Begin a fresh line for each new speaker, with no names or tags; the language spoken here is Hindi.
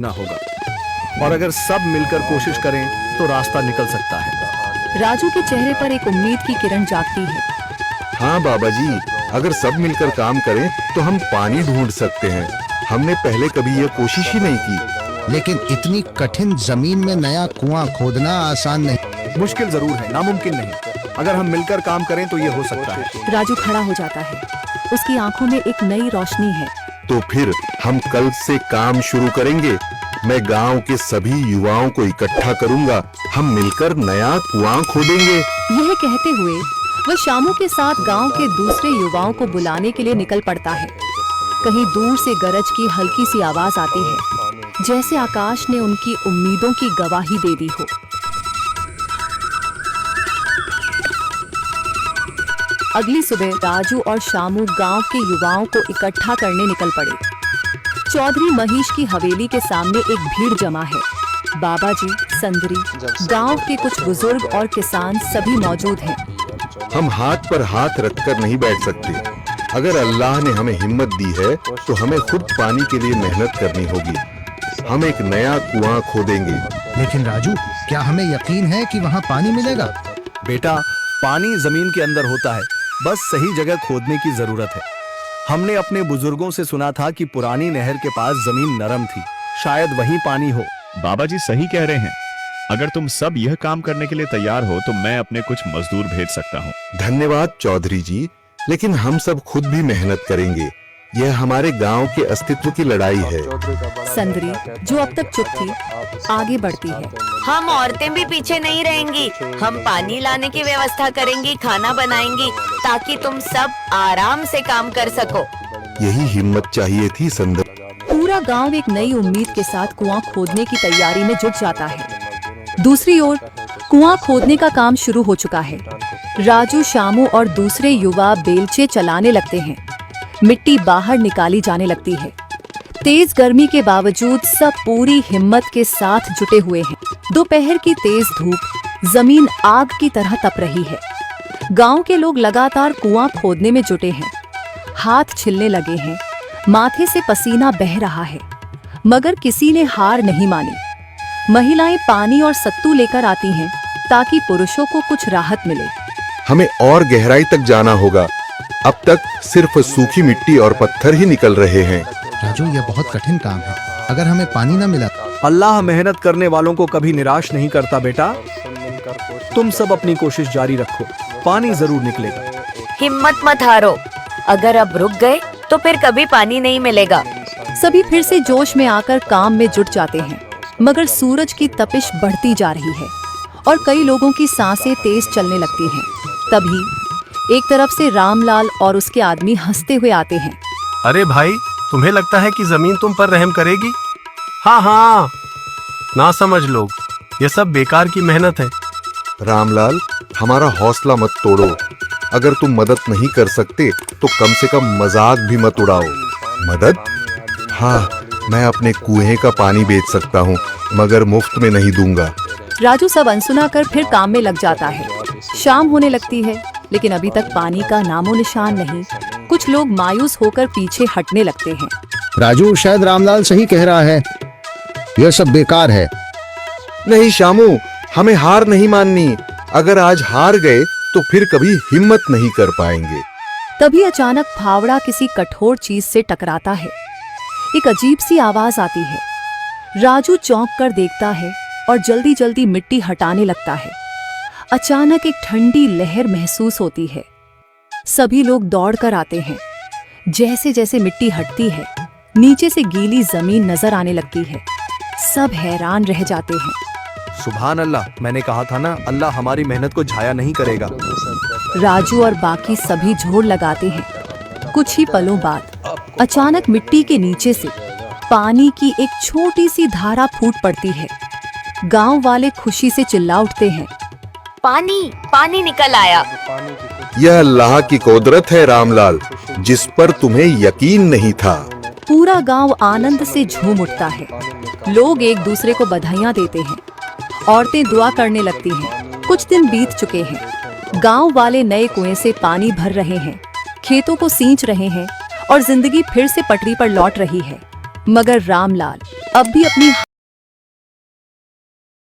ना होगा और अगर सब मिलकर कोशिश करें तो रास्ता निकल सकता है।
राजू के चेहरे पर एक उम्मीद की किरण जागती है।
हाँ बाबा जी, अगर सब मिलकर काम करें तो हम पानी ढूंढ सकते हैं। हमने पहले कभी यह कोशिश ही नहीं की।
लेकिन इतनी कठिन जमीन में नया कुआं खोदना आसान नहीं।
मुश्किल जरूर है, नामुमकिन नहीं। अगर हम मिलकर काम करें तो ये हो सकता है।
राजू खड़ा हो जाता है, उसकी आंखों में एक नई रोशनी है।
तो फिर हम कल से काम शुरू करेंगे। मैं गांव के सभी युवाओं को इकट्ठा करूंगा। हम मिलकर नया कुआं खोदेंगे।
यह कहते हुए वह शामू के साथ गांव के दूसरे युवाओं को बुलाने के लिए निकल पड़ता है। कहीं दूर से गरज की हल्की सी आवाज आती है, जैसे आकाश ने उनकी उम्मीदों की गवाही दे दी हो। अगली सुबह राजू और शामू गांव के युवाओं को इकट्ठा करने निकल पड़े। चौधरी महेश की हवेली के सामने एक भीड़ जमा है। बाबा जी, संदरी, गांव के कुछ बुजुर्ग और किसान सभी मौजूद हैं।
हम हाथ पर हाथ रखकर नहीं बैठ सकते। अगर अल्लाह ने हमें हिम्मत दी है तो हमें खुद पानी के लिए मेहनत करनी होगी। हम एक नया कुआं खोदेंगे।
लेकिन राजू, क्या हमें यकीन है कि वहाँ पानी मिलेगा?
बेटा, पानी जमीन के अंदर होता है, बस सही जगह खोदने की जरूरत है। हमने अपने बुजुर्गों से सुना था कि पुरानी नहर के पास जमीन नरम थी, शायद वहीं पानी हो।
बाबा जी सही कह रहे हैं। अगर तुम सब यह काम करने के लिए तैयार हो तो मैं अपने कुछ मजदूर भेज सकता हूँ।
धन्यवाद चौधरी जी, लेकिन हम सब खुद भी मेहनत करेंगे। यह हमारे गांव के अस्तित्व की लड़ाई है।
संदरी, जो अब तक चुप थी, आगे बढ़ती है।
हम औरतें भी पीछे नहीं रहेंगी। हम पानी लाने की व्यवस्था करेंगी, खाना बनाएंगी, ताकि तुम सब आराम से काम कर सको।
यही हिम्मत चाहिए थी संदर।
पूरा गांव एक नई उम्मीद के साथ कुआं खोदने की तैयारी में जुट जाता है। दूसरी ओर कुआं खोदने का काम शुरू हो चुका है। राजू, शामू और दूसरे युवा बेलचे चलाने लगते हैं। मिट्टी बाहर निकाली जाने लगती है। तेज गर्मी के बावजूद सब पूरी हिम्मत के साथ जुटे हुए हैं। दोपहर की तेज धूप, जमीन आग की तरह तप रही है। गांव के लोग लगातार कुआं खोदने में जुटे हैं। हाथ छिलने लगे हैं, माथे से पसीना बह रहा है, मगर किसी ने हार नहीं मानी। महिलाएं पानी और सत्तू लेकर आती हैं ताकि पुरुषों को कुछ राहत मिले।
हमें और गहराई तक जाना होगा। अब तक सिर्फ सूखी मिट्टी और पत्थर ही निकल रहे हैं।
राजू, यह बहुत कठिन काम है। अगर हमें पानी न मिला?
अल्लाह मेहनत करने वालों को कभी निराश नहीं करता बेटा। तुम सब अपनी कोशिश जारी रखो, पानी जरूर निकलेगा।
हिम्मत मत हारो। अगर अब रुक गए तो फिर कभी पानी नहीं मिलेगा।
सभी फिर से जोश में आकर काम में जुट जाते हैं, मगर सूरज की तपिश बढ़ती जा रही है और कई लोगों की सांसें तेज चलने लगती हैं। तभी एक तरफ से रामलाल और उसके आदमी हंसते हुए आते हैं।
अरे भाई, तुम्हें लगता है कि जमीन तुम पर रहम करेगी? हाँ हाँ, ना समझ लोग, ये सब बेकार की मेहनत है।
रामलाल, हमारा हौसला मत तोड़ो। अगर तुम मदद नहीं कर सकते तो कम से कम मजाक भी मत उड़ाओ। मदद? हाँ, मैं अपने कुएं का पानी बेच सकता हूँ, मगर मुफ्त में नहीं दूंगा।
राजू सब अनसुना कर फिर काम में लग जाता है। शाम होने लगती है, लेकिन अभी तक पानी का नामो निशान नहीं। कुछ लोग मायूस होकर पीछे हटने लगते हैं।
राजू, शायद रामलाल सही कह रहा है। यह सब बेकार है।
नहीं शामू, हमें हार नहीं माननी। अगर आज हार गए तो फिर कभी हिम्मत नहीं कर पाएंगे।
तभी अचानक फावड़ा किसी कठोर चीज से टकराता है। एक अजीब सी आवाज आती है। राजू चौंक कर देखता है और जल्दी जल्दी मिट्टी हटाने लगता है। अचानक एक ठंडी लहर महसूस होती है। सभी लोग दौड़ कर आते हैं। जैसे जैसे मिट्टी हटती है, नीचे से गीली जमीन नजर आने लगती है। सब हैरान रह जाते हैं।
सुभान अल्लाह, मैंने कहा था ना, अल्लाह हमारी मेहनत को जाया नहीं करेगा।
राजू और बाकी सभी जोर लगाते हैं। कुछ ही पलों बाद अचानक मिट्टी के नीचे से पानी की एक छोटी सी धारा फूट पड़ती है। गांव वाले खुशी से चिल्ला उठते हैं।
पानी पानी निकल आया।
यह अल्लाह की कुदरत है रामलाल, जिस पर तुम्हें यकीन नहीं था।
पूरा गांव आनंद से झूम उठता है। लोग एक दूसरे को बधाइयां देते हैं। औरतें दुआ करने लगती हैं। कुछ दिन बीत चुके हैं। गांव वाले नए कुएं से पानी भर रहे हैं, खेतों को सींच रहे हैं और जिंदगी फिर से पटरी पर लौट रही है। मगर रामलाल अब भी अपनी